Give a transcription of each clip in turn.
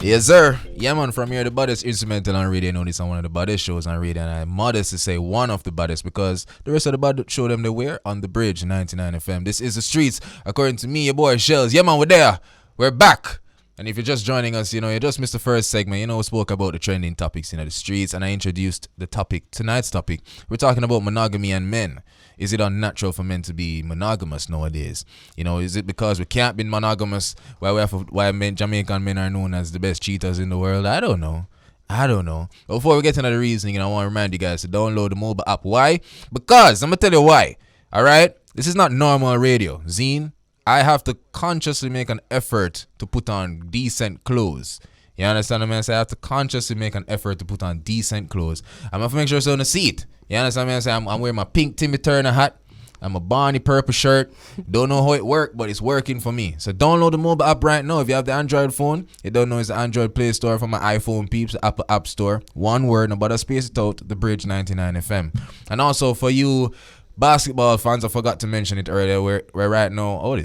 Yes, sir. Yeah, man, from here, the baddest instrumental on radio. I know this on one of the baddest shows on radio, and I'm modest to say one of the baddest because the rest of the bad show them they wear on the bridge 99 FM. This is the streets, according to me, your boy Shelz. Yeah, man, we're there. We're back. And if you're just joining us, you just missed the first segment. We spoke about the trending topics in the streets, and I introduced the topic, tonight's topic. We're talking about monogamy and men. Is it unnatural for men to be monogamous nowadays? Is it because we can't be monogamous why Jamaican men are known as the best cheaters in the world? I don't know. But before we get into the reasoning, I want to remind you guys to download the mobile app. Why? Because I'm going to tell you why. All right? This is not normal radio. Zine, I have to consciously make an effort to put on decent clothes. You understand what I'm saying? I have to consciously make an effort to put on decent clothes. I'm going to make sure it's on the seat. You understand what I'm saying? I'm wearing my pink Timmy Turner hat. I'm a Barney purple shirt. Don't know how it works, but it's working for me. So download the mobile app right now. If you have the Android phone, you don't know it's the Android Play Store for my iPhone peeps, the Apple App Store. One word, nobody space it out, the Bridge 99 FM. And also for you basketball fans, I forgot to mention it earlier. We're right now,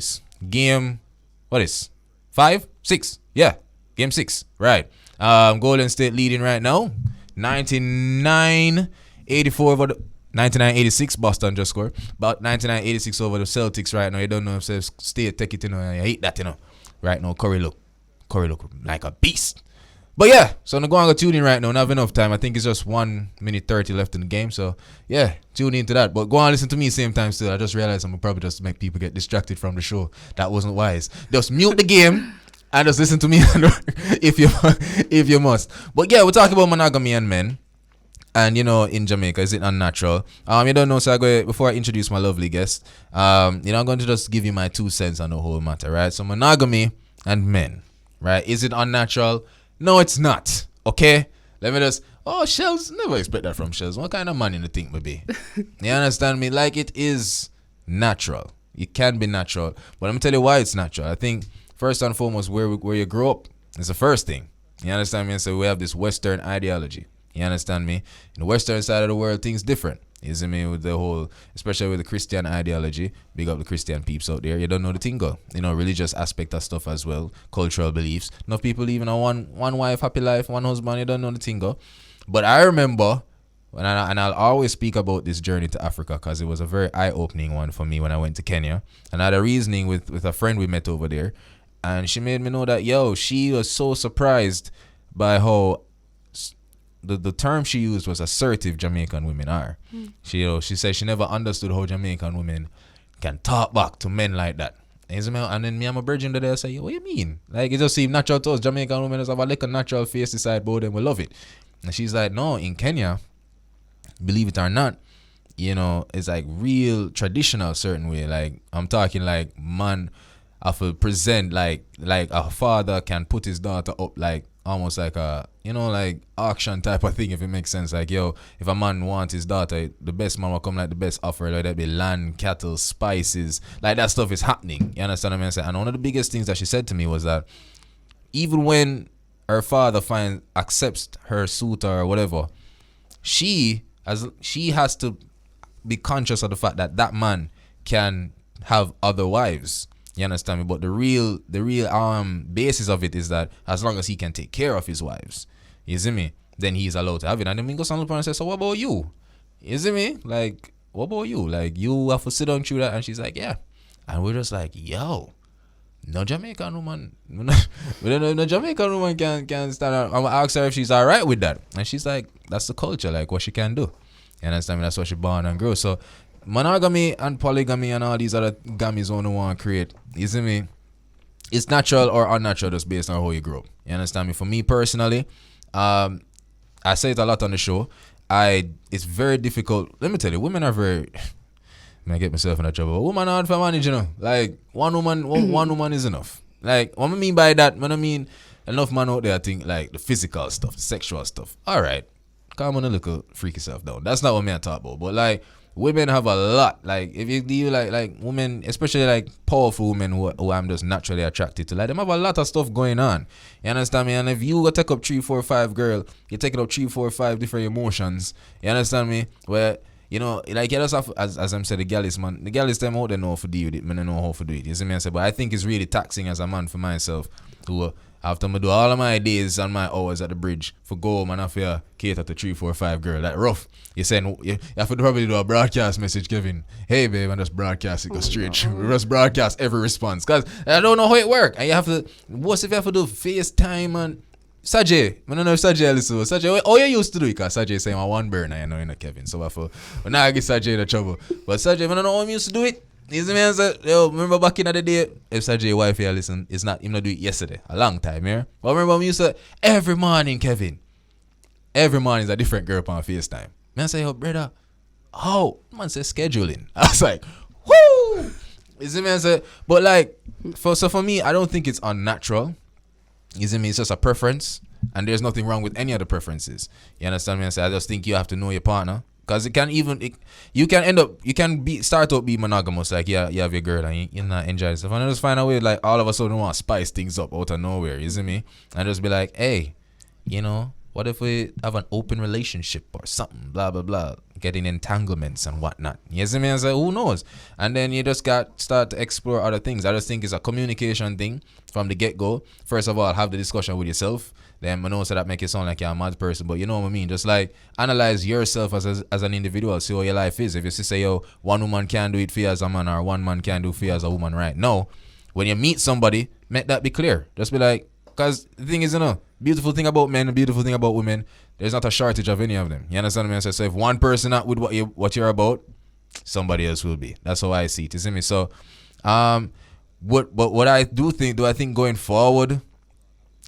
game, what is 5? 6? Yeah, game 6, right. Golden State leading right now, 99-84 over the 99-86. Boston just scored, about 99-86 over the Celtics right now. You don't know if State take it, I hate that, right now. Curry look like a beast. But yeah, so I'm going to tune in right now. Not have enough time. I think it's just 1 minute 30 left in the game. So yeah, tune into that. But go on, listen to me same time still. I just realized I'm probably just make people get distracted from the show. That wasn't wise. Just mute the game and just listen to me if you must. But yeah, we're talking about monogamy and men. And in Jamaica, is it unnatural? You don't know, so before I introduce my lovely guest, I'm going to just give you my 2 cents on the whole matter, right? So monogamy and men, right? Is it unnatural? No, it's not. Okay? Let me just... Oh, Shelz, never expect that from Shelz. What kind of man you think would be? You understand me? Like, it is natural. It can be natural. But I'm going to tell you why it's natural. I think, first and foremost, where you grow up is the first thing. You understand me? So we have this Western ideology. You understand me? In the Western side of the world, things different. You see me? With the whole, especially with the Christian ideology, big up the Christian peeps out there. You don't know the tingo. Religious aspect of stuff as well. Cultural beliefs. Enough people living a one wife, happy life, one husband. You don't know the tingo. But I remember, and I'll always speak about this journey to Africa because it was a very eye-opening one for me when I went to Kenya. And I had a reasoning with a friend we met over there. And she made me know that, she was so surprised by how... The term she used was assertive Jamaican women are. She said she never understood how Jamaican women can talk back to men like that. And then me and my virgin today, I say, what do you mean? Like, it just seems natural to us. Jamaican women just have a little natural face beside both and we love it. And she's like, no, in Kenya, believe it or not, it's like real traditional certain way. Like, I'm talking like man have to present like a father can put his daughter up like almost like a like auction type of thing, if it makes sense. Like, if a man wants his daughter, the best man will come like the best offer, like that be land, cattle, spices, like that stuff is happening. You understand what I'm saying? And one of the biggest things that she said to me was that even when her father accepts her suitor or whatever, she has to be conscious of the fact that man can have other wives. You understand me? But the real basis of it is that as long as he can take care of his wives, you see me, then he's allowed to have it. And then we go stand up and say, so what about you? You see me? Like, what about you? Like, you have to sit down through that. And she's like, yeah. And we're just like, no Jamaican woman, no Jamaican woman can stand up. I'm gonna ask her if she's all right with that. And she's like, that's the culture, like what she can do. You understand me? That's what she born and grew. So monogamy and polygamy and all these other gammies only want to create, you see me, it's natural or unnatural just based on how you grow up. You understand me? For me personally, I say it a lot on the show, it's very difficult. Let me tell you, women are very... I get myself in a trouble. Women are hard for manage, Like, one woman is enough. Like, what I mean by that, I mean enough man out there think like the physical stuff, the sexual stuff. Alright, calm on a little freak yourself down. That's not what me I talk about. But like, women have a lot. Like, if you deal like women, especially like powerful women who I'm just naturally attracted to, like, them have a lot of stuff going on. You understand me? And if you go take up 3, 4, 5 girl, you're taking up 3, 4, 5 different emotions. You understand me? Where you know, like you just have, as I'm said, the gal is them out there know how to deal with it, man, I know how to do it. You see me? I say, but I think it's really taxing as a man for myself, who after I do all of my days and my hours at the bridge for go home and I feel cater to 3, 4, 5 girl. Like rough. You saying you have to probably do a broadcast message, Kevin. Hey babe, and just broadcast it, go straight. Just broadcast every response. Cause I don't know how it works. And you have to, what if you have to do FaceTime and Sajay, I don't know if Sajay listen. Sajay, oh you used to do it because Sajay saying I one burner, you know, Kevin. So but now I get Sajay in the trouble. But Sajay, I don't know how I used to do it. You see me? I said, yo, remember back in the day, if Sajay wife here listen, it's not him not do it yesterday. A long time, yeah. But remember I used to every morning, Kevin. Every morning is a different girl on FaceTime. Man, I say, yo, brother, oh, man say scheduling. I was like, whoo! You see me? I said, but like, for me, I don't think it's unnatural. You see me? It's just a preference, and there's nothing wrong with any other preferences. You understand me? I say, I just think you have to know your partner, because you can start out be monogamous, like you have your girl and you're not enjoying stuff, and just find a way like all of a sudden want to spice things up out of nowhere. You see me? And just be like, hey, you know, what if we have an open relationship or something, blah, blah, blah, getting entanglements and whatnot. You see me? I say, who knows? And then you just start to explore other things. I just think it's a communication thing from the get-go. First of all, have the discussion with yourself. Then I know so that make you sound like you're a mad person, but you know what I mean? Just like analyze yourself as an individual, see how your life is. If you say, yo, one woman can't do it for you as a man or one man can't do it for you as a woman, right? No. When you meet somebody, make that be clear. Just be like, because the thing is, you know, beautiful thing about men, the beautiful thing about women, there's not a shortage of any of them. You understand me? So if one person not with what you're about, somebody else will be. That's how I see it. You see me? So, what I I think going forward,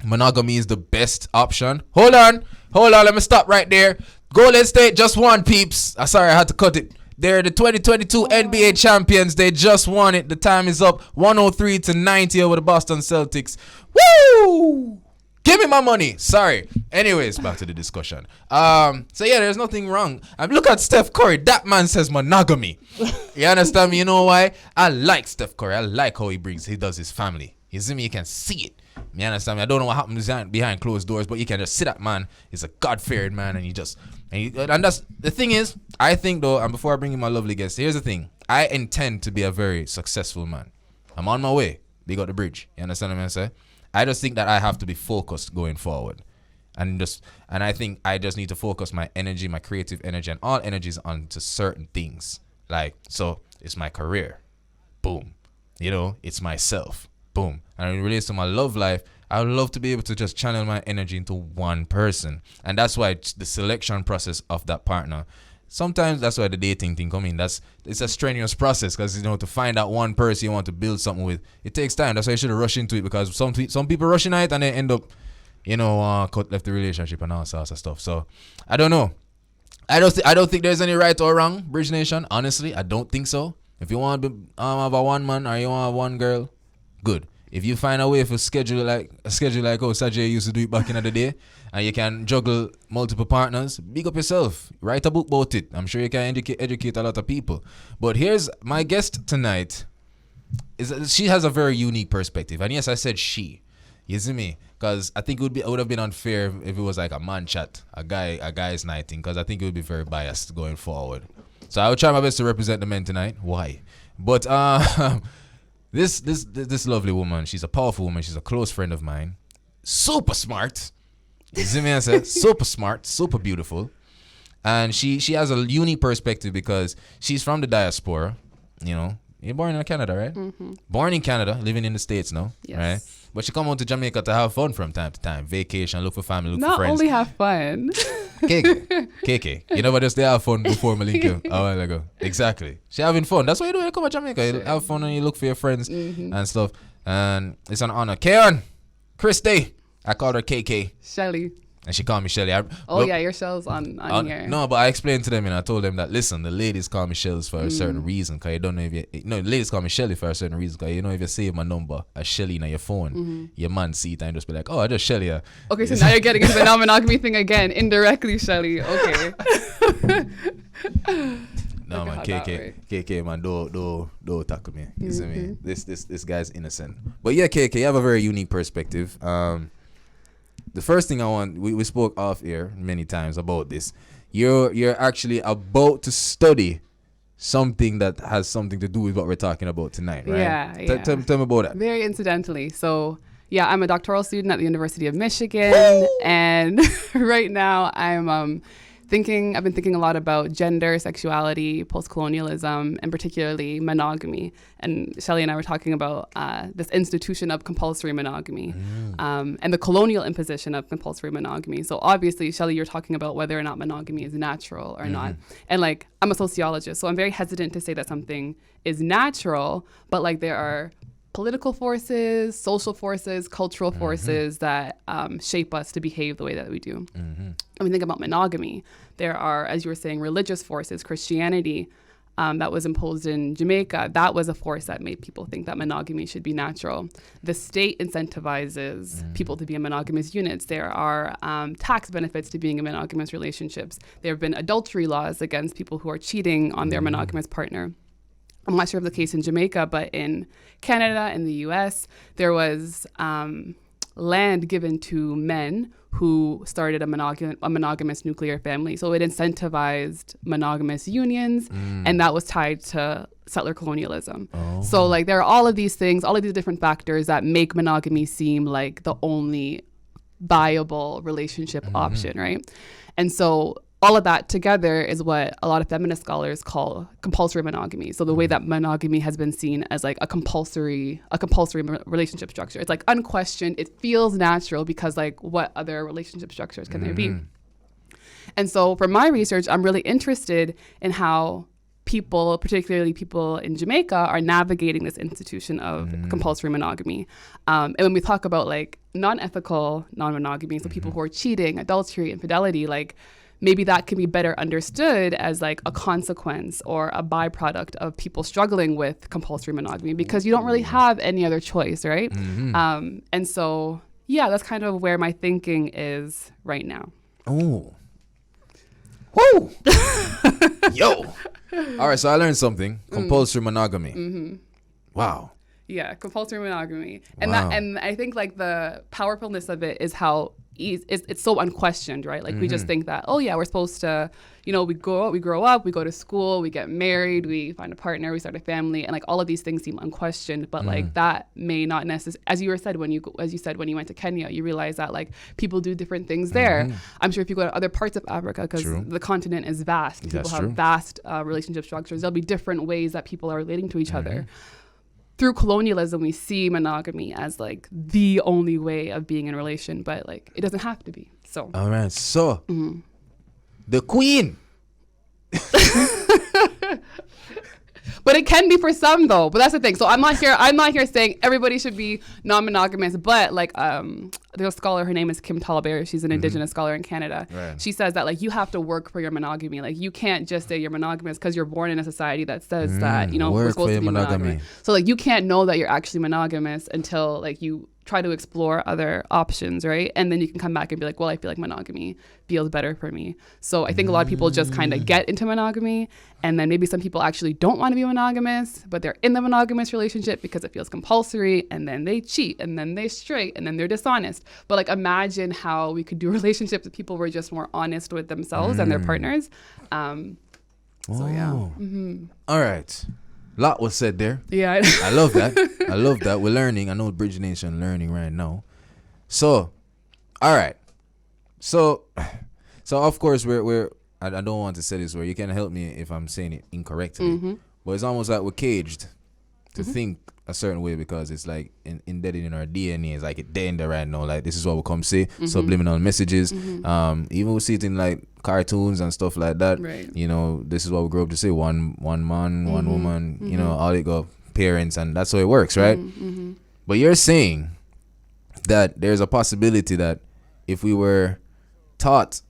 monogamy is the best option. Hold on, let me stop right there. Golden State just won, peeps. Sorry, I had to cut it. They're the 2022 NBA champions. They just won it. The time is up. 103-90 over the Boston Celtics. Woo! Give me my money. Sorry. Anyways, back to the discussion. So yeah, there's nothing wrong. Look at Steph Curry. That man says monogamy. You understand me? You know why? I like Steph Curry. I like how he does his family. You see me? You can see it. You understand me? I don't know what happens behind closed doors, but you can just see that man. He's a God-fearing man, and that's the thing is, I think though, and before I bring in my lovely guest, here's the thing. I intend to be a very successful man. I'm on my way. Big up the bridge. You understand what I'm saying? I just think that I have to be focused going forward. And I think I just need to focus my energy, my creative energy, and all energies onto certain things. Like, so it's my career. Boom. You know, it's myself. Boom. And it relates to my love life. I would love to be able to just channel my energy into one person. And that's why the selection process of that partner, sometimes that's why the dating thing come in. It's a strenuous process because, you know, to find that one person you want to build something with, it takes time. That's why you should rush into it, because some people rush into it and they end up, you know, left the relationship and all sorts of stuff. So I don't know. I don't think there's any right or wrong, Bridge Nation. Honestly, I don't think so. If you want to have a one man or you want to have one girl, good. If you find a way for schedule like how Sajay used to do it back in the day, and you can juggle multiple partners, big up yourself. Write a book about it. I'm sure you can educate a lot of people. But here's my guest tonight. She has a very unique perspective. And yes, I said she. You see me? Because I think it would have been unfair if it was like a man chat, a guy's night thing, because I think it would be very biased going forward. So I will try my best to represent the men tonight. Why? But This lovely woman, she's a powerful woman. She's a close friend of mine. Super smart. You see me? I said super smart, super beautiful, and she has a unique perspective because she's from the diaspora. You know, you're born in Canada, right? Mm-hmm. Born in Canada, living in the States now, yes. Right? But she come out to Jamaica to have fun from time to time, vacation, look for family, look for friends. Not only have fun. KK. You know what? Just they have fun before me link you a while ago. Exactly. She having fun. That's what you do when you come to Jamaica. You have fun and you look for your friends and stuff. And it's an honor. Kayon, Christy. I called her KK. Shelly. And she called me Shelly. Yeah, your Shelz on here. No, but I explained to them and I told them that, listen, the ladies call me Shelz for a certain reason. Because you don't know if you... No, the ladies call me Shelly for a certain reason. Because you know if you save my number as Shelly on your phone, your man see it and just be like, oh, I just Shelly. Okay, so now you're getting into the non-monogamy thing again. Indirectly, Shelly. Okay. No, man, KK, man, don't tackle me. You see me? This guy's innocent. But yeah, KK, you have a very unique perspective. The first thing I want, we spoke off air many times about this. you're actually about to study something that has something to do with what we're talking about tonight, right? Yeah. Tell me about that. Very incidentally. So, yeah, I'm a doctoral student at the University of Michigan. And right now I've been thinking a lot about gender, sexuality, post-colonialism, and particularly monogamy. And Shelly and I were talking about this institution of compulsory monogamy and the colonial imposition of compulsory monogamy. So obviously, Shelly, you're talking about whether or not monogamy is natural or not. And like, I'm a sociologist, so I'm very hesitant to say that something is natural, but like there are political forces, social forces, cultural forces that shape us to behave the way that we do. When we think about monogamy, there are, as you were saying, religious forces, Christianity that was imposed in Jamaica. That was a force that made people think that monogamy should be natural. The state incentivizes people to be in monogamous units. There are tax benefits to being in monogamous relationships. There have been adultery laws against people who are cheating on their monogamous partner. I'm not sure of the case in Jamaica, but in Canada, in the US, there was land given to men who started a monogamous nuclear family. So it incentivized monogamous unions, and that was tied to settler colonialism. So like there are all of these things, all of these different factors that make monogamy seem like the only viable relationship option, right? And so all of that together is what a lot of feminist scholars call compulsory monogamy. So the way that monogamy has been seen as like a compulsory relationship structure. It's like unquestioned. It feels natural because like what other relationship structures can there be? And so for my research, I'm really interested in how people, particularly people in Jamaica, are navigating this institution of compulsory monogamy. And when we talk about like non-ethical non-monogamy, so people who are cheating, adultery, infidelity, like maybe that can be better understood as like a consequence or a byproduct of people struggling with compulsory monogamy because you don't really have any other choice, right? And so, yeah, that's kind of where my thinking is right now. Oh. Woo! Yo! All right, so I learned something. Compulsory monogamy. Wow. Yeah, compulsory monogamy. And and I think like the powerfulness of it is how it's so unquestioned, right? Like we just think that, oh yeah, we're supposed to, you know, we grow up, we go to school, we get married, we find a partner, we start a family, and like all of these things seem unquestioned, but like that may not necessarily, as you said when you went to Kenya, you realize that like people do different things there. I'm sure if you go to other parts of Africa, because the continent is vast, people have vast relationship structures, there'll be different ways that people are relating to each other. Through colonialism, we see monogamy as like the only way of being in a relation, but like it doesn't have to be. So, all right. So, the queen. But it can be for some though. But that's the thing. So I'm not here saying everybody should be non-monogamous. But like there's a scholar, her name is Kim Tallbear. She's an indigenous scholar in Canada. Right. She says that like you have to work for your monogamy. Like you can't just say you're monogamous because you're born in a society that says that, you know, we're supposed to be monogamous. So like you can't know that you're actually monogamous until like you try to explore other options, right? And then you can come back and be like, well, I feel like monogamy feels better for me. So I think a lot of people just kind of get into monogamy, and then maybe some people actually don't want to be monogamous, but they're in the monogamous relationship because it feels compulsory, and then they cheat, and then they straight, and then they're dishonest. But like imagine how we could do relationships if people were just more honest with themselves and their partners. So yeah. All right. Lot was said there. Yeah. I love that. I love that. We're learning. I know Bridge Nation learning right now. So, all right. So of course I don't want to say this where you can help me if I'm saying it incorrectly. But it's almost like we're caged to think a certain way because it's like embedded in our DNA. It's like it's there in there right now. Like this is what we come say. Subliminal messages. Even we see it in like cartoons and stuff like that. Right. You know, this is what we grew up to say. One man, one woman. You know, all they go parents, and that's how it works, right? But you're saying that there's a possibility that if we were taught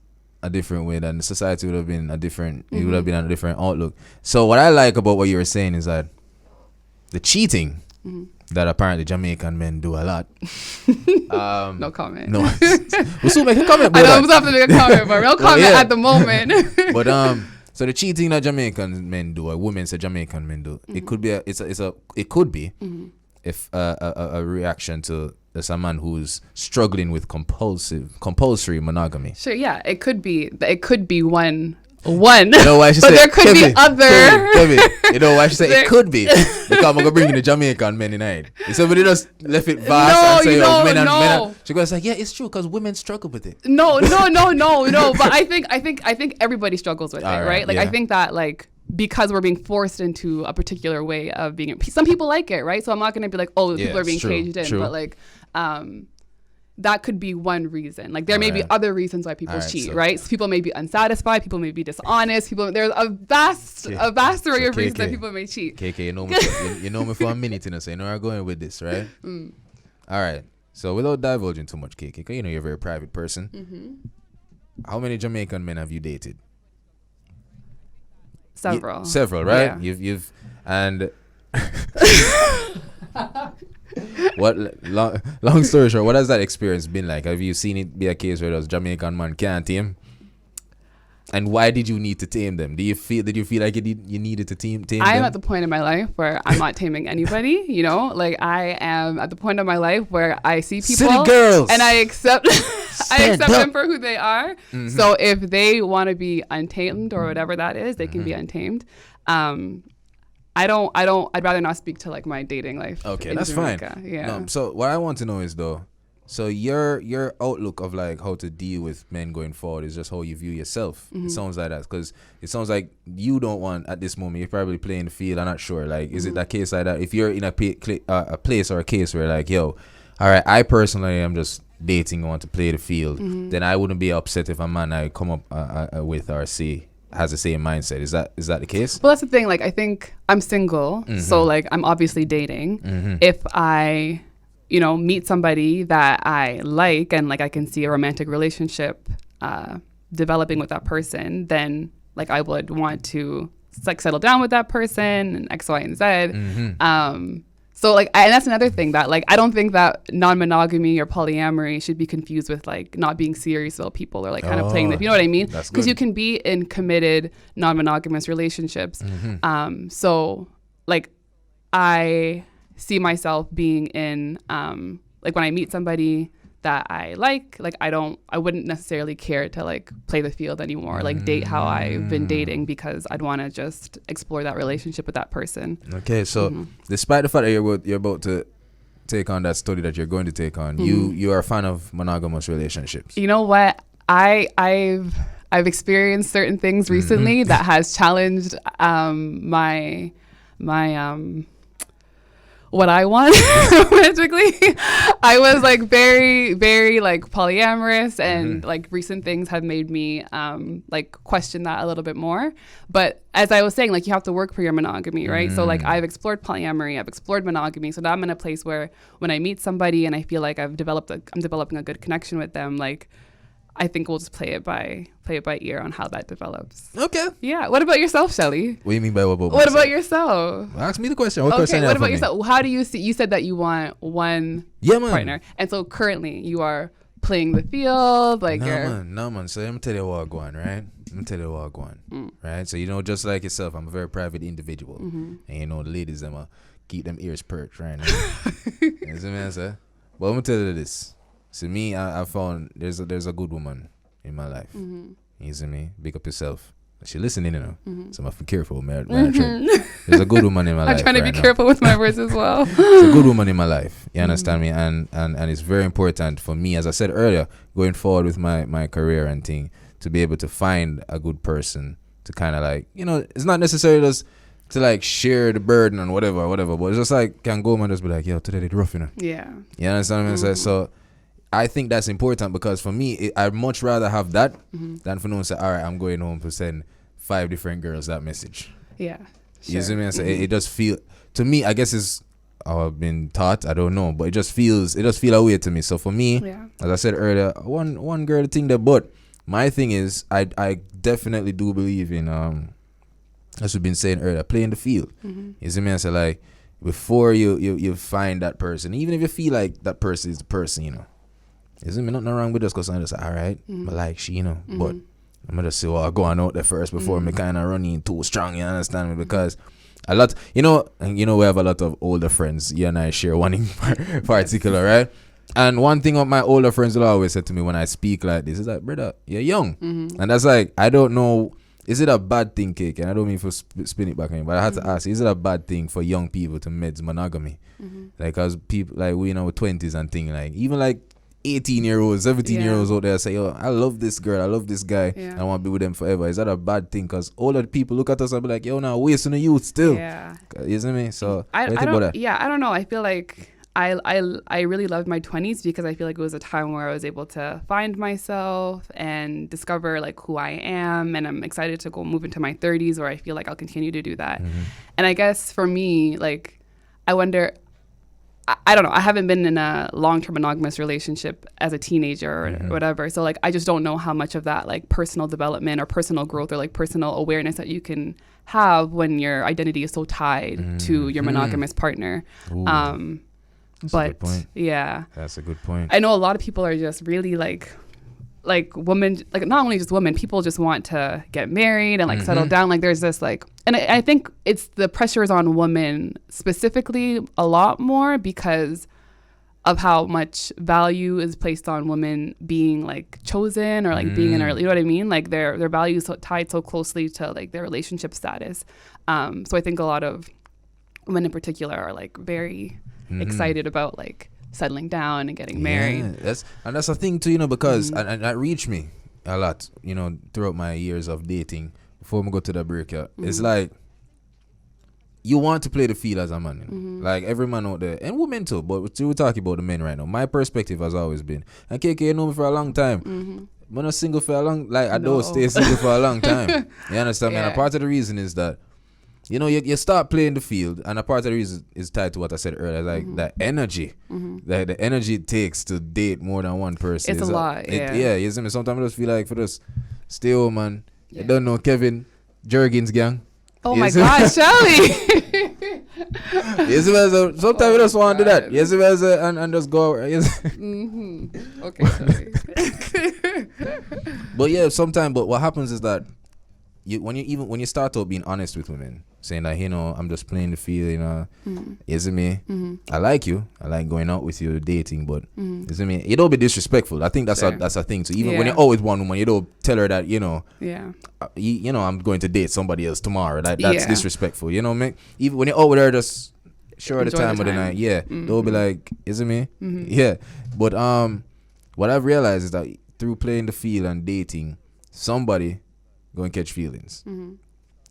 a different way, then the society would have been a different. It would have been a different outlook. So what I like about what you were saying is that the cheating that apparently Jamaican men do a lot. No comment. No. We'll still make a comment. I know we'll have to make a comment, but no comment at the moment. But so the cheating that Jamaican men do, or women say Jamaican men do, it could be it could be if a reaction to that's a man who's struggling with compulsory monogamy. Sure, yeah, it could be one. You know why she but said, there could be other. Kevin. You know why she said it could be? Because I'm gonna bring in the Jamaican men tonight. If somebody just left it vast and say, men and she goes like, yeah, it's true because women struggle with it. No. But I think everybody struggles with it, right? Like I think that like because we're being forced into a particular way of being. Some people like it, right? So I'm not gonna be like, oh, people are being caged in, but like, that could be one reason. Like there may be other reasons why people cheat, right? So people may be unsatisfied, people may be dishonest, there's a vast array of reasons that people may cheat. KK, you know me for a minute, so you know where I'm going with this, right? All right. So without divulging too much, KK, because you know you're a very private person. How many Jamaican men have you dated? Several, right? Yeah. You've and what long story short, what has that experience been like? Have you seen it be a case where those Jamaican man can't tame? And why did you need to tame them? Did you feel like you needed to tame them? I am at the point in my life where I'm not taming anybody, you know? Like I am at the point of my life where I see people City girls. And I accept them for who they are. So if they want to be untamed or whatever that is, they can be untamed. I'd rather not speak to like my dating life. Okay, that's Jamaica. Fine. Yeah. No, so what I want to know is though, so your outlook of like how to deal with men going forward is just how you view yourself. It sounds like that because it sounds like you don't want at this moment. You're probably playing the field. I'm not sure. Like, is it that case like that? If you're in a place or a case where like, yo, all right, I personally am just dating, I want to play the field, then I wouldn't be upset if a man I come up with or see has the same mindset. Is that the case? Well, that's the thing. Like, I think I'm single, so like I'm obviously dating. If I, meet somebody that I like and like I can see a romantic relationship developing with that person, then like I would want to like settle down with that person and X, Y, and Z. So like, and that's another thing that like I don't think that non-monogamy or polyamory should be confused with like not being serious about people or like kind of playing the, you know what I mean? Because you can be in committed non-monogamous relationships. So like I see myself being in like when I meet somebody that I like I wouldn't necessarily care to like play the field anymore, like date how I've been dating, because I'd want to just explore that relationship with that person. Okay, so despite the fact that you're about to take on that study that you're going to take on, you are a fan of monogamous relationships. You know what? I've experienced certain things recently that has challenged my what I want romantically. I was like very, very like polyamorous, and like recent things have made me like question that a little bit more. But as I was saying, like you have to work for your monogamy, right? So like I've explored polyamory, I've explored monogamy. So now I'm in a place where when I meet somebody and I feel like I'm developing a good connection with them, like I think we'll just play it by ear on how that develops. Okay. Yeah. What about yourself, Shelly? What do you mean by what about myself? What about yourself? Ask me the question. What question? What about yourself? How do you see? You said that you want one partner, and so currently you are playing the field. Like no man. So let me tell you what I'm going, right? Right. So just like yourself, I'm a very private individual, and the ladies them keep them ears perked, right? You see me, answer? But let me tell you this. So me, I found there's a good woman in my life. You see me? Big up yourself. She listening, so I'm have to be careful, man. There's a good woman in my life. I'm trying to be careful with my words as well. There's a good woman in my life. You understand me? And it's very important for me, as I said earlier, going forward with my career and thing, to be able to find a good person to kind of like, it's not necessarily just to like share the burden and whatever, but it's just like can go and just be like, yo, today it's rough, Yeah. You understand what I'm saying? So I think that's important, because for me, I'd much rather have that than for no one to say, all right, I'm going home to send 5 different girls that message. Yeah. Sure. You see me? So it does feel, to me, I guess it's how I've been taught, I don't know, but it just feels a way to me. So for me, as I said earlier, one girl thing there, but my thing is, I definitely do believe in, as we've been saying earlier, playing the field. You see me? So like, before you find that person, even if you feel like that person is the person, isn't nothing wrong with us, because I'm just like, all right, but like she, but I'm gonna just say, well, going out there first before me kind of running too strong, you understand me? Because a lot, we have a lot of older friends. You and I share one in particular, right? And one thing my older friends will always say to me when I speak like this is like, brother, you're young. And that's like, I don't know, is it a bad thing, Cake? And I don't mean for spin it back on you, but I had to ask, is it a bad thing for young people to meds monogamy? Like, as people, like, we in our 20s and thing, like, even like 18-year-olds, 17-year-olds out there say, yo, I love this girl, I love this guy, I want to be with them forever. Is that a bad thing? Because older people look at us and be like, yo, now wasting the youth still. Yeah. You see me? So, I don't, yeah, I don't know. I feel like I really loved my 20s because I feel like it was a time where I was able to find myself and discover like who I am, and I'm excited to go move into my 30s where I feel like I'll continue to do that. And I guess for me, like, I wonder, I don't know, I haven't been in a long-term monogamous relationship as a teenager or whatever, so like I just don't know how much of that like personal development or personal growth or like personal awareness that you can have when your identity is so tied to your monogamous partner. That's a good point. Yeah, that's a good point. I know a lot of people are just really like women, like not only just women, people just want to get married and like settle down. Like there's this like, and I think it's the pressures on women specifically a lot more because of how much value is placed on women being like chosen or like being in a, you know what I mean? Like their values tied so closely to like their relationship status. So I think a lot of women in particular are like very excited about like settling down and getting married. That's a thing too, you know, because and that reached me a lot, you know, throughout my years of dating before we go to the break. It's like you want to play the field as a man, you know? Like every man out there, and women too, but we're talking about the men right now. My perspective has always been, and KK, you know me for a long time. I'm not single for a long, like I don't stay single for a long time. You understand me? And a part of the reason is that, you know, you start playing the field, and a part of the reason is tied to what I said earlier, like that energy, like the energy it takes to date more than one person. It's a lot, you see me? Sometimes I just feel like for this, stay home, man. You don't know Kevin Jurgens gang. Oh my God, Shelly. Yes, sometimes we just want to do that. Yes, and just go. Yes. Okay, sorry. But yeah, sometimes. But what happens is that when you start out being honest with women, saying that, you know, I'm just playing the field, you know, is it me? I like you. I like going out with you, dating, but is it me? You don't be disrespectful. I think that's a thing. So even when you're out with one woman, you don't tell her that, you know, you know, I'm going to date somebody else tomorrow. That's disrespectful. You know what I mean? Even when you're out with her, just show her the time of the night. Yeah, they'll be like, is it me? Yeah, but what I've realized is that through playing the field and dating, somebody going to catch feelings.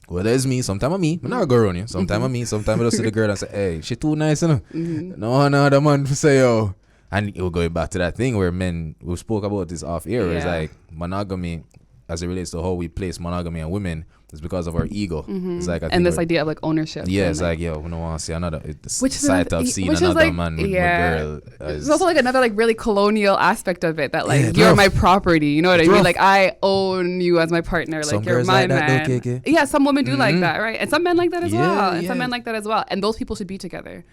Whether it's me, sometimes I'm me. I'm not a girl on you. Sometimes I'm me. Sometimes I just see the girl and say, hey, she too nice, you know? No, the man say, yo. And we're going back to that thing where men, we spoke about this off air, where it's like monogamy, as it relates to how we place monogamy and women, is because of our ego. It's like and this idea of like ownership. Yeah, it's like, yo, we don't want to see another site of seeing another man with a girl. It's also like another like really colonial aspect of it that like you're my property. You know what I mean? Like I own you as my partner. Like some you're girls my like that, man. though, KK. Yeah, some women do like that, right? And some men like that as well. And some men like that as well. And those people should be together.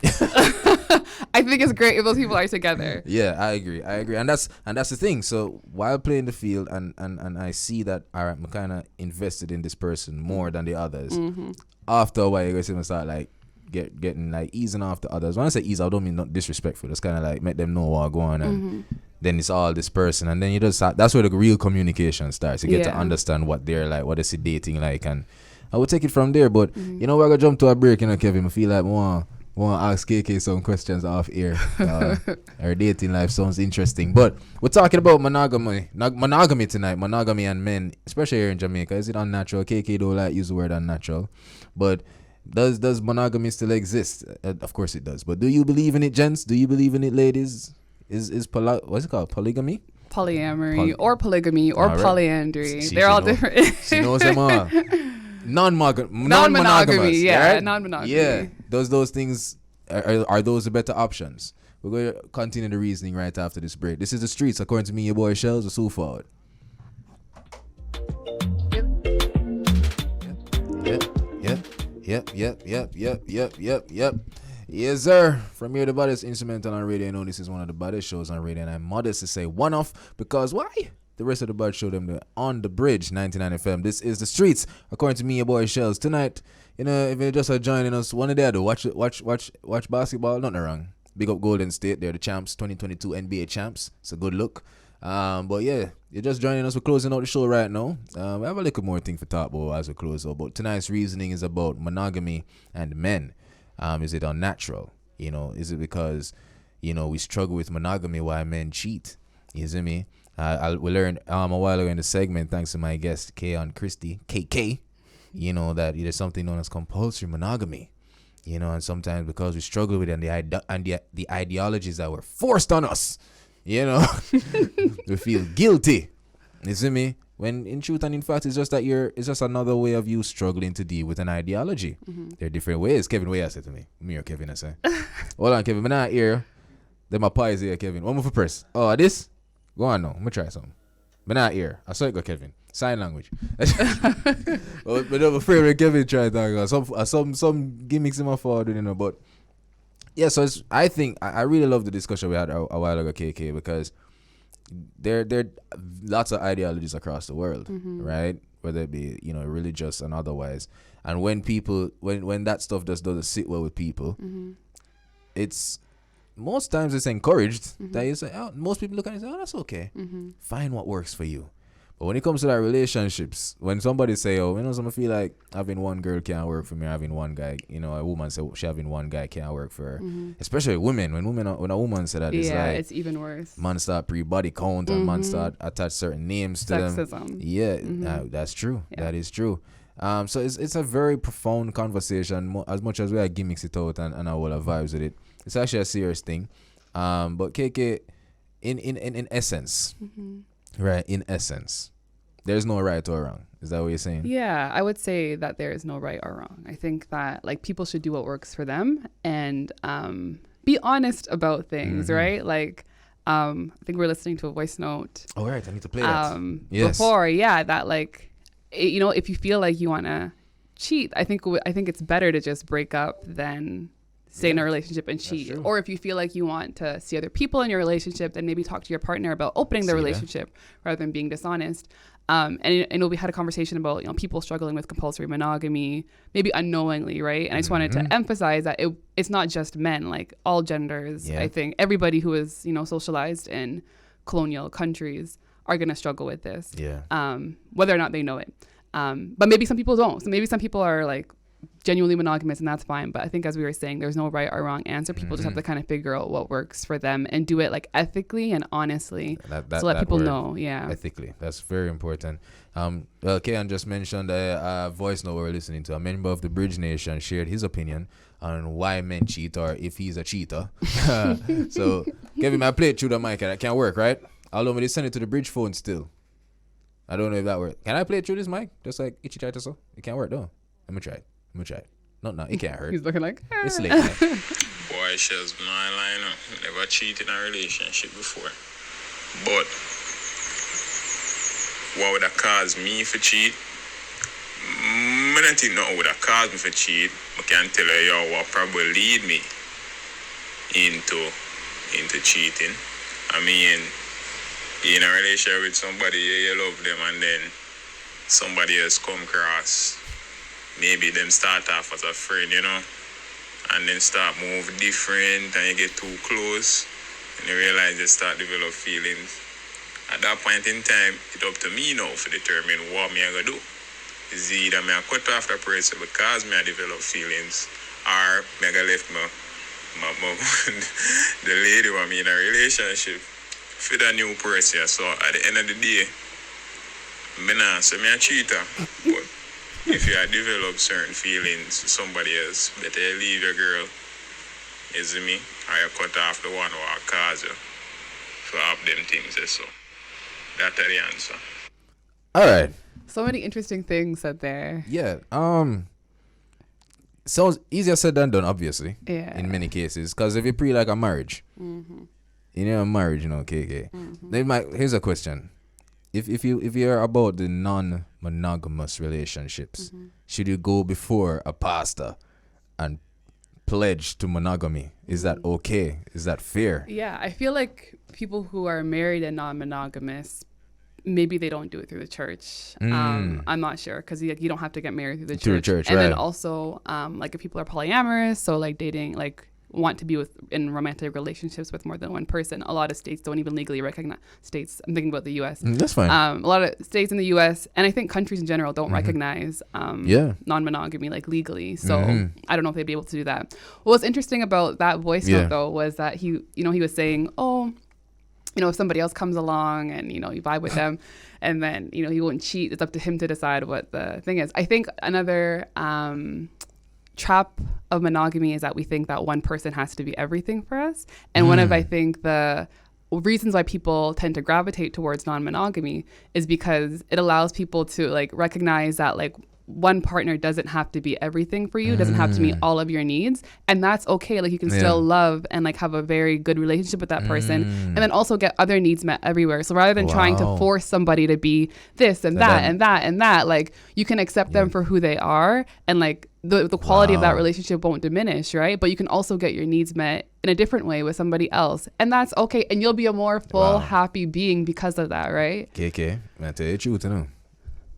I think it's great if those people are together. Yeah, I agree. And that's the thing. So while playing the field and I see that I'm kind of invested in this person more than the others. After a while, you're going to start like getting like easing off the others. When I say ease, I don't mean not disrespectful. It's kind of like make them know what's going on, and then it's all this person, and then you just that's where the real communication starts. You get to understand what they're like, what is it dating like, and I will take it from there. But you know, we're gonna jump to a break. You know, Kevin, I feel like want to ask KK some questions off air. Our dating life sounds interesting, but we're talking about monogamy tonight. Monogamy and men, especially here in Jamaica. Is it unnatural? KK don't like use the word unnatural, but does monogamy still exist? Of course it does. But do you believe in it, gents? Do you believe in it, ladies? Is what's it called? Polygamy? Polyamory or polygamy or polyandry. They're all different. She knows them all. Non-monogamy, yeah, right? Non-monogamy. Yeah, those things are those the better options? We're going to continue the reasoning right after this break. This is The Streets, according to me, your boy Shelz. We're so forward. Yep. Yes, sir. From here, the baddest instrumental on radio. You know, this is one of the baddest shows on radio, and I'm modest to say one off because why? The rest of the bud show them the On the Bridge 99 FM. This is The Streets, according to me, your boy Shelz. Tonight, you know, if you're just joining us, one of the other, watch basketball, nothing wrong. Big up Golden State. They're the champs, 2022 NBA champs. It's a good look. But yeah, you're just joining us. We're closing out the show right now. We have a little more thing for talk about as we close out. But tonight's reasoning is about monogamy and men. Is it unnatural? Is it because, we struggle with monogamy while men cheat? You see me? We learned a while ago in the segment, thanks to my guest, Keon Christie, KK, that there's something known as compulsory monogamy. And sometimes because we struggle with it and the ideologies that were forced on us, we feel guilty. You see me? When in truth and in fact, it's just another way of you struggling to deal with an ideology. Mm-hmm. There are different ways. Kevin, what you say to me? Me or Kevin, I say. Hold on, Kevin. I'm not here. Then my pie is here, Kevin. One more for press. Oh, this? Go on now. I'm going to try something. I'm not here. I saw it go, Kevin. Sign language. But I'm afraid when Kevin tried to some gimmicks in my phone, but yeah, so I think I really love the discussion we had a while ago, KK, because there are lots of ideologies across the world, mm-hmm. right? Whether it be religious and otherwise, and when that stuff just doesn't sit well with people, mm-hmm. Most times it's encouraged, mm-hmm. that you say, most people look at it and say, that's okay, mm-hmm. find what works for you. But when it comes to that relationships, when somebody say, some feel like having one girl can't work for me, having one guy, a woman say she having one guy can't work for her. Mm-hmm. Especially women. When a woman say that, it's even worse. Man start pre-body count, and man start attach certain names to Sexism. them. Yeah, mm-hmm. That's true. Yeah. That is true. So it's a very profound conversation. As much as we are gimmicks it out and our vibes with it, it's actually a serious thing. But KK, in essence, mm-hmm. right? In essence, there's no right or wrong. Is that what you're saying? Yeah, I would say that there is no right or wrong. I think that people should do what works for them and be honest about things, mm-hmm. right? I think we're listening to a voice note. Oh, right. I need to play that. Yes. Before, yeah, that if you feel like you want to cheat, I think it's better to just break up than stay in a relationship and cheat. Or if you feel like you want to see other people in your relationship, then maybe talk to your partner about opening the relationship rather than being dishonest. We had a conversation about people struggling with compulsory monogamy, maybe unknowingly, right? And I just wanted to emphasize that it's not just men, all genders. Yeah. I think everybody who is socialized in colonial countries are going to struggle with this, whether or not they know it. But maybe some people don't. So maybe some people are genuinely monogamous, and that's fine. But I think, as we were saying, there's no right or wrong answer. People just have to kind of figure out what works for them and do it ethically and honestly, to let people know. Yeah, ethically, that's very important. Kean just mentioned a voice note we're listening to. A member of the Bridge Nation shared his opinion on why men cheat or if he's a cheater. So Kevin, I played through the mic and it can't work, right? Although they send it to the Bridge phone still. I don't know if that works. Can I play it through this mic? Just like Itchy tried to so? It can't work though. Let me try it. No, it can't hurt. He's looking like, it's late. Man. Boy, Shelz, I line up. Never cheated in a relationship before. But what would have caused me for cheat? I don't think nothing would have caused me for cheat. I can tell you what probably lead me into cheating. I mean, in a relationship with somebody, you love them, and then somebody else come across. Maybe them start off as a friend, and then start move different, and you get too close, and you realize they start develop feelings. At that point in time, it's up to me now to determine what me I gonna do. Is either me I cut off the person because me I develop feelings, or me I gonna left my the lady who I'm in a relationship for the new person. So at the end of the day, me not say me a cheater, but if you have developed certain feelings with somebody else, better you leave your girl, you see me, or you cut off the one who will cause you to have them things. So that's the answer. All right. So many interesting things said there. Yeah. Sounds easier said than done, obviously. Yeah. In many cases, because if you pre a marriage, mm-hmm. A marriage, KK. Mm-hmm. Here's a question. If you're about the non-monogamous relationships, mm-hmm. should you go before a pastor and pledge to monogamy? Is that okay? Is that fair? Yeah, I feel like people who are married and non-monogamous, maybe they don't do it through the church. I'm not sure, because you don't have to get married through the church. Through the church, and right. then also, if people are polyamorous, so dating, want to be in romantic relationships with more than one person. A lot of states don't even legally recognize states. I'm thinking about the U.S. That's fine. A lot of states in the U.S. and I think countries in general don't recognize non-monogamy like legally. So I don't know if they'd be able to do that. What was interesting about that voice note though was that he was saying, if somebody else comes along and, you vibe with them and then, he won't cheat, it's up to him to decide what the thing is. I think another trap of monogamy is that we think that one person has to be everything for us. And one of, I think, the reasons why people tend to gravitate towards non-monogamy is because it allows people to like recognize that like one partner doesn't have to be everything for you, doesn't have to meet all of your needs, and that's okay. Like you can still love and like have a very good relationship with that person and then also get other needs met everywhere. So rather than trying to force somebody to be this and that and that and that, like you can accept them for who they are, and like the quality of that relationship won't diminish, right? But you can also get your needs met in a different way with somebody else, and that's okay, and you'll be a more full happy being because of that, right? KK, man, tell you the truth,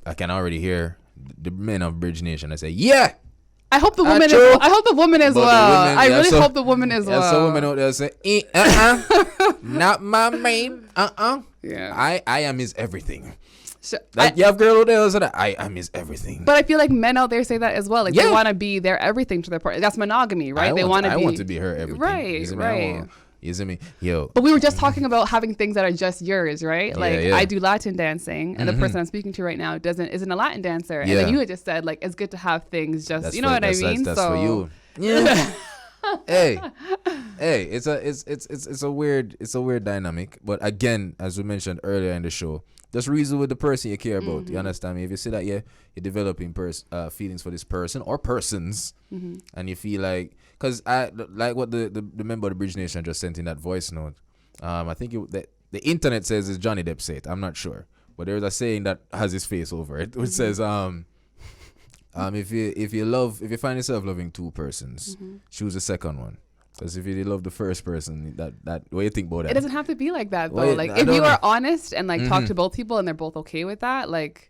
I can already hear the men of Bridge Nation. I say, yeah. I hope the woman. I hope the woman as well. I really hope the woman as well. Some women out there say, not my man. Yeah. I am his everything. So, you have girl out there say that I am his everything. But I feel like men out there say that as well. Like they want to be their everything to their partner. That's monogamy, right? I want to be her everything. Right. You see me? Yo. But we were just talking about having things that are just yours, right? Like I do Latin dancing and the person I'm speaking to right now isn't a Latin dancer. And then you had just said like it's good to have things just that's you know what I mean? That's for you. Yeah. hey, it's a weird dynamic. But again, as we mentioned earlier in the show, just reason with the person you care about. You understand me? If you see that you're developing feelings for this person or persons, and you feel like, because I like what the member of the Bridge Nation just sent in that voice note. I think the internet says it's Johnny Depp said. I'm not sure, but there's a saying that has his face over it, which says if you find yourself loving two persons, choose the second one. Because if you love the first person, that what do you think about that? It doesn't have to be like that though. Like if you are honest and like talk to both people and they're both okay with that, like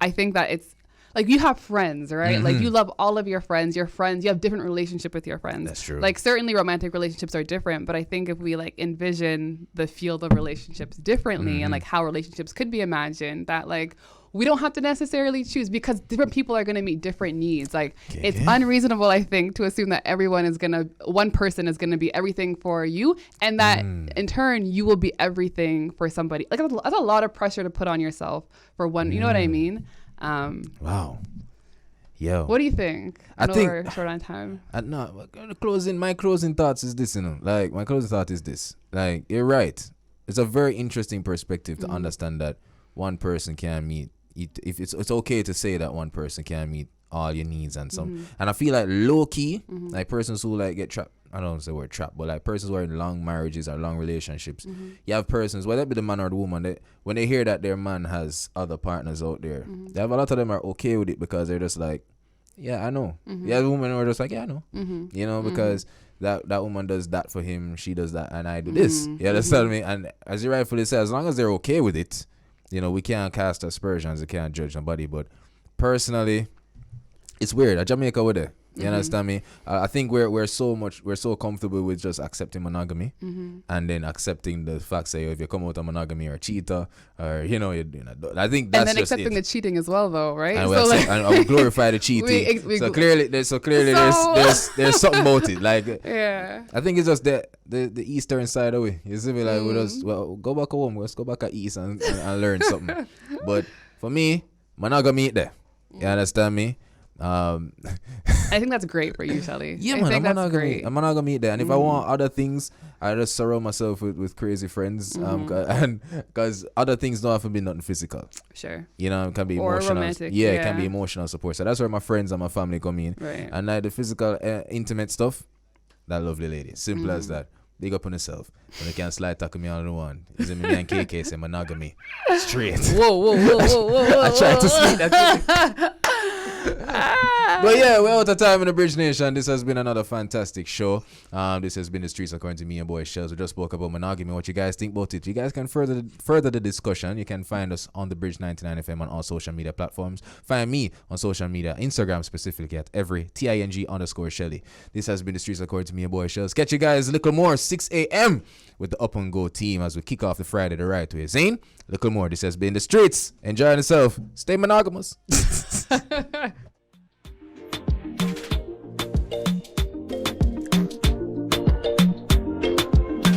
I think that it's like you have friends, right? Like you love all of your friends, you have different relationship with your friends. That's true. Like certainly romantic relationships are different, but I think if we like envision the field of relationships differently and like how relationships could be imagined, that like we don't have to necessarily choose because different people are going to meet different needs. Like it's unreasonable, I think, to assume that one person is going to be everything for you and that in turn you will be everything for somebody. Like that's a lot of pressure to put on yourself for one. You know what I mean? Wow. Yo. What do you think? I think we're short on time. My closing thoughts is this, Like my closing thought is this. Like you're right. It's a very interesting perspective to understand that one person can meet. If it's okay to say that one person can meet all your needs and some. And I feel like low key, like persons who like get trapped. I don't say the word trap, but like persons who are in long marriages or long relationships. You have persons, whether it be the man or the woman, when they hear that their man has other partners out there, they have a lot of them are okay with it because they're just like, yeah, I know. You have a woman who are just like, yeah, I know. Because that woman does that for him, she does that, and I do this. You understand me? And as you rightfully say, as long as they're okay with it, we can't cast aspersions, we can't judge nobody. But personally, it's weird. At Jamaica, we're there. You understand me? I think we're so comfortable with just accepting monogamy and then accepting the fact that if you come out of monogamy, you're a cheater, or I think that's and then just accepting the cheating as well, though, right? And, and we glorify the cheating. So clearly, there's something about it. Like I think it's just the eastern side of it. You see me? Like we just go back home. Let's go back at east and learn something. But for me, monogamy there. You understand me? I think that's great for you, Shelly. Yeah, I man, think that's great. I'm monogamy there. And if I want other things, I just surround myself with crazy friends. And because other things don't have to be nothing physical. Sure. It can be or emotional. Romantic. It can be emotional support. So that's where my friends and my family come in. Right. And like the physical, intimate stuff, that lovely lady. Simple as that. Big up on yourself. And they can slide tackle me on the one. Is it me and KK say monogamy? Straight. Whoa. I tried to sneak that. But yeah, we're out of time in the Bridge Nation. This has been another fantastic show. This has been the streets according to me and boy Shelz. We just spoke about monogamy. What you guys think about it? You guys can further the discussion. You can find us on the Bridge 99 FM on all social media platforms. Find me on social media, Instagram specifically at every_Ting_Shelly. This has been the streets according to me and boy Shelz. Catch you guys a little more 6 a.m. with the Up and Go team as we kick off the Friday the right way. Zane, a little more. This has been the streets. Enjoy yourself. Stay monogamous.